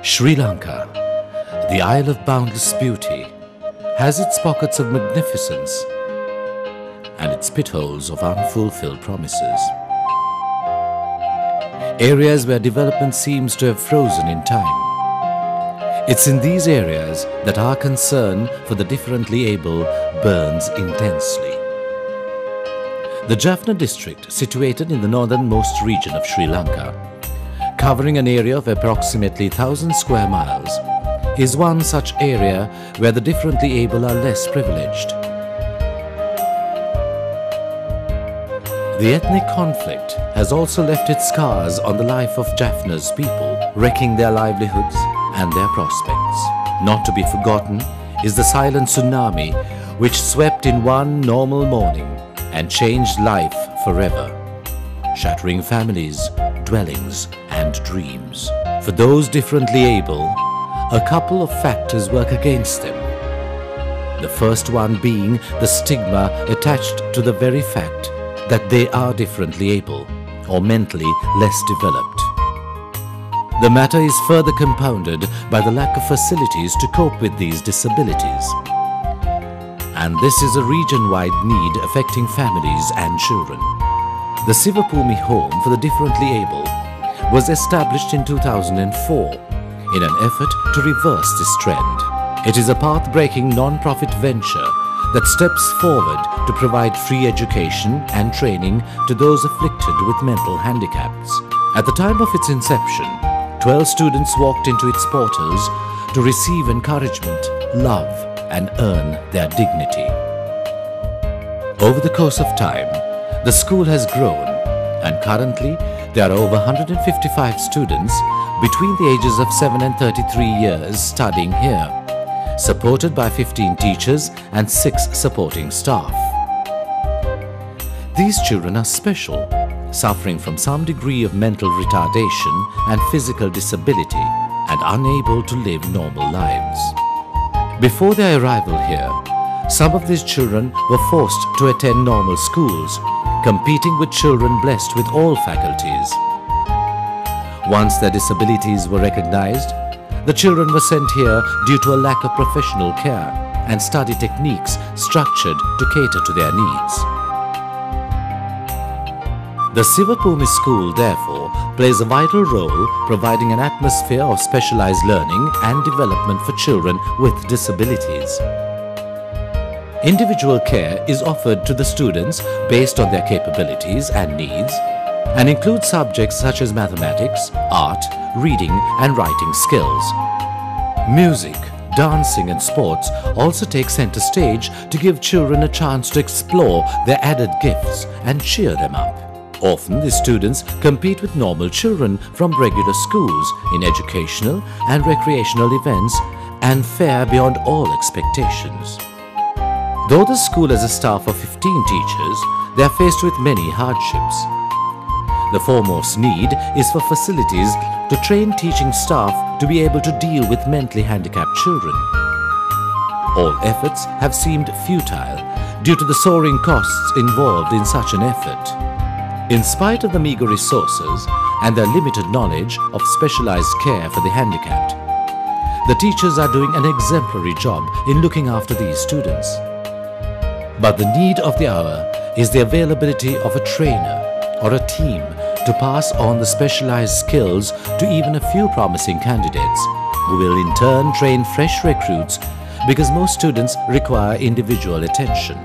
Sri Lanka, the Isle of boundless beauty, has its pockets of magnificence and its pitholes of unfulfilled promises. Areas where development seems to have frozen in time. It's in these areas that our concern for the differently able burns intensely. The Jaffna district, situated in the northernmost region of Sri Lanka, covering an area of approximately 1,000 square miles, is one such area where the differently able are less privileged. The ethnic conflict has also left its scars on the life of Jaffna's people, wrecking their livelihoods and their prospects. Not to be forgotten is the silent tsunami which swept in one normal morning and changed life forever, shattering families, dwellings and dreams. For those differently able, a couple of factors work against them. The first one being the stigma attached to the very fact that they are differently able or mentally less developed. The matter is further compounded by the lack of facilities to cope with these disabilities. And this is a region-wide need affecting families and children. The Sivapoomi Home for the Differently Able was established in 2004 in an effort to reverse this trend. It is a path-breaking non-profit venture that steps forward to provide free education and training to those afflicted with mental handicaps. At the time of its inception, 12 students walked into its portals to receive encouragement, love, and earn their dignity. Over the course of time, the school has grown, and currently there are over 155 students between the ages of 7 and 33 years studying here, supported by 15 teachers and 6 supporting staff. These children are special, suffering from some degree of mental retardation and physical disability and unable to live normal lives. Before their arrival here, some of these children were forced to attend normal schools, competing with children blessed with all faculties. Once their disabilities were recognized, the children were sent here due to a lack of professional care and study techniques structured to cater to their needs. The Sivapoomi School, therefore, plays a vital role providing an atmosphere of specialized learning and development for children with disabilities. Individual care is offered to the students based on their capabilities and needs and includes subjects such as mathematics, art, reading and writing skills. Music, dancing and sports also take center stage to give children a chance to explore their added gifts and cheer them up. Often the students compete with normal children from regular schools in educational and recreational events and fare beyond all expectations. Though the school has a staff of 15 teachers, they are faced with many hardships. The foremost need is for facilities to train teaching staff to be able to deal with mentally handicapped children. All efforts have seemed futile due to the soaring costs involved in such an effort. In spite of the meager resources and their limited knowledge of specialized care for the handicapped, the teachers are doing an exemplary job in looking after these students. But the need of the hour is the availability of a trainer or a team to pass on the specialized skills to even a few promising candidates, who will in turn train fresh recruits because most students require individual attention.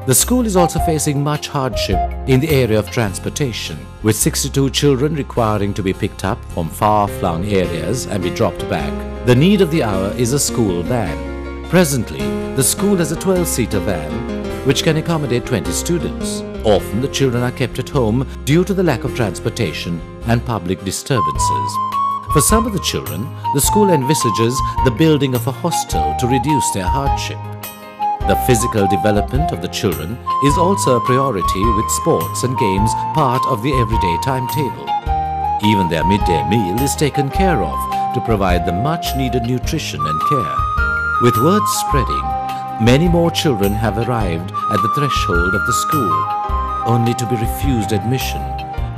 The school is also facing much hardship in the area of transportation, with 62 children requiring to be picked up from far-flung areas and be dropped back. The need of the hour is a school van. Presently, the school has a 12-seater van which can accommodate 20 students. Often the children are kept at home due to the lack of transportation and public disturbances. For some of the children, the school envisages the building of a hostel to reduce their hardship. The physical development of the children is also a priority, with sports and games part of the everyday timetable. Even their midday meal is taken care of to provide the much-needed nutrition and care. With word spreading, many more children have arrived at the threshold of the school, only to be refused admission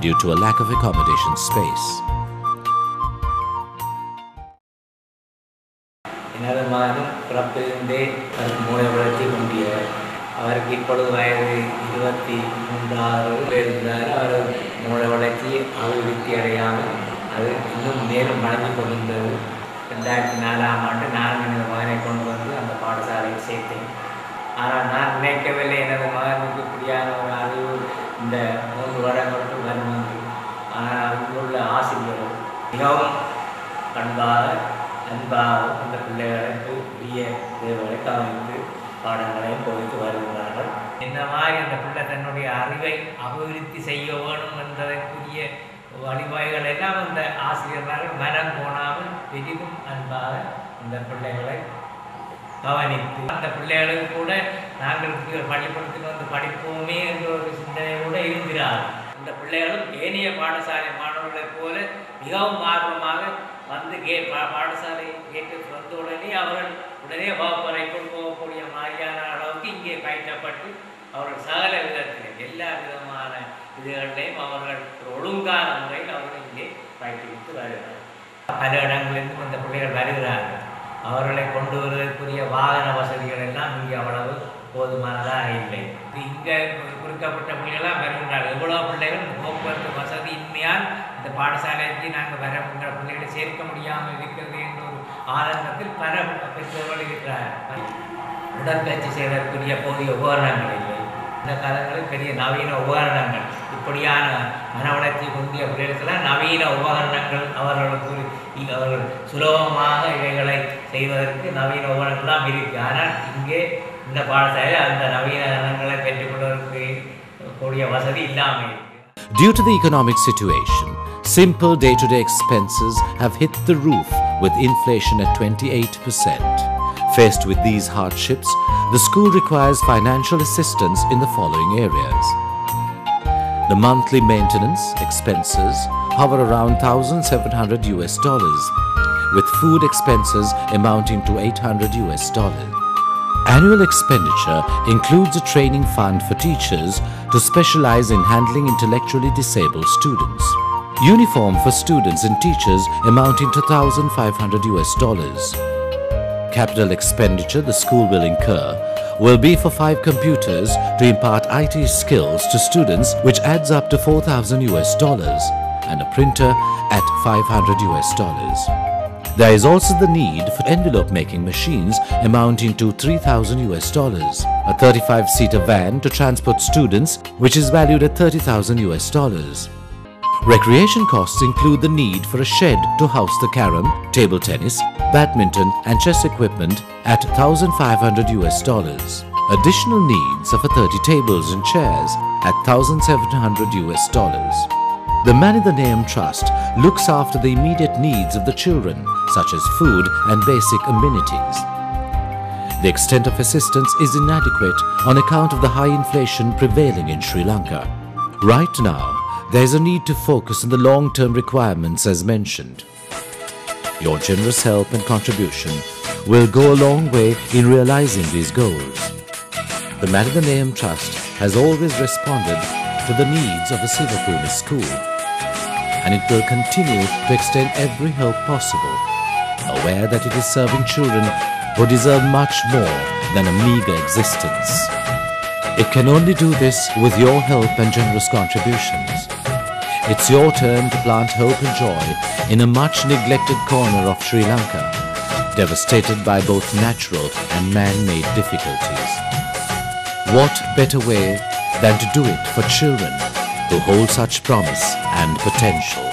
due to a lack of accommodation space. எனது மகனும் பிறப்பிலிருந்தே மூளை வளர்ச்சி கொண்டியவர். அவருக்கு இப்பொழுது வயது 23 இருந்தார். அவர் மூளை வளர்ச்சி அபிவிருத்தி அடையாமல் அது இன்னும் மேலும் வளர்ந்து கொண்டிருந்தது. 2004ஆம் ஆண்டு நான் எனது மகனை கொண்டு வந்து அந்த பாடசாலையில் சேர்த்தேன். ஆனால் நான் நினைக்கவில்லை எனது மகனுக்கு இப்படியான ஒரு அறிவு இந்த 3 வருடங்களுக்கு வரும் என்று. ஆனால் அங்குள்ள ஆசிரியர்கள் மிகவும் அன்பாக அந்த பிள்ளைகளுக்கு உரிய தேவைகளை கவனித்து பாடங்களையும் போதித்து வருகிறார்கள். இந்த மாதிரி அந்த பிள்ளை தன்னுடைய அறிவை அபிவிருத்தி செய்ய வேணும் என்பதற்குரிய வழிவகைகள் எல்லாம் அந்த ஆசிரியர்கள் மனம் போனாமல் பெரிதும் அன்பாக அந்த பிள்ளைகளை கவனித்து அந்த பிள்ளைகளுக்கு கூட நாங்கள் பள்ளிக்கூடத்தில் வந்து படிப்போமே என்ற ஒரு சிந்தனை கூட இருக்கிறார்கள். அந்த பிள்ளைகளும் ஏனைய பாடசாலை மாணவர்களைப் போல மிகவும் ஆர்வமாக வந்து பாடசாலை கேட்டு வந்த உடனே அவர்கள் உடனே வகுப்பறைக்குள் போகக்கூடிய மாதிரியான அளவுக்கு இங்கே பயிற்றப்பட்டு அவர்கள் சகல விதத்திலும் எல்லா விதமான இதுகளையும் அவர்கள் ஒழுங்கான முறையில் அவர்கள் இங்கே பயிற்றுவித்து வருகிறார்கள். பல இடங்களிலிருந்து அந்த பிள்ளைகள் வருகிறார்கள். அவர்களை கொண்டு வருவதற்குரிய வாகன வசதிகள் எல்லாம் இங்கே அவ்வளவு போதுமானதாக இல்லை. இங்கே குறிக்கப்பட்ட பிள்ளைகளாம் வருகின்றார்கள். எவ்வளோ பிள்ளைகள் போக்குவரத்து வசதி இன்மையால் இந்த பாடசாலைக்கு நாங்கள் வரங்கிற பிள்ளைகளை சேர்க்க முடியாமல் இருக்கிறது என்ற ஒரு ஆதங்கத்தில் பல பெற்றோர்கள் இருக்கிறார்கள். உடற்பயிற்சி செய்வதற்குரிய போதிய உபகரணங்கள் இல்லை. இந்த காலங்களில் பெரிய நவீன உபகரணங்கள் இப்படியான மன வளர்ச்சி கொண்டிய பிள்ளைகளுக்கெல்லாம் நவீன உபகரணங்கள் அவர்கள் சுலபமாக இவைகளை செய்வதற்கு நவீன உபகரணங்கள்லாம் இருக்குது. ஆனால் இங்கே இந்த பாடசாலையில் அந்த நவீன கரணங்களை பெற்றுக்கொள்வதற்கு கூடிய வசதி இல்லாமல் இருக்கு. Due to the economic situation, simple day-to-day expenses have hit the roof with inflation at 28%. Faced with these hardships, the school requires financial assistance in the following areas. The monthly maintenance expenses hover around $1,700, with food expenses amounting to $800. Annual expenditure includes a training fund for teachers to specialize in handling intellectually disabled students. Uniform for students and teachers amounting to $1,500. Capital expenditure the school will incur will be for 5 computers to impart IT skills to students, which adds up to $4,000, and a printer at $500. There is also the need for envelope making machines amounting to $3,000, a 35-seater van to transport students, which is valued at $30,000. Recreation costs include the need for a shed to house the carom, table tennis, badminton and chess equipment at $1,500. Additional needs are for 30 tables and chairs at $1,700. The Man in the Name Trust looks after the immediate needs of the children, such as food and basic amenities. The extent of assistance is inadequate on account of the high inflation prevailing in Sri Lanka. Right now, there is a need to focus on the long-term requirements as mentioned. Your generous help and contribution will go a long way in realizing these goals. The Man in the Name Trust has always responded to the needs of the Sivapoomi school, and it will continue to extend every help possible, aware that it is serving children who deserve much more than a meager existence. It can only do this with your help and generous contributions. It's your turn to plant hope and joy in a much neglected corner of Sri Lanka, devastated by both natural and man-made difficulties. What better way than to do it for children who hold such promise and potential?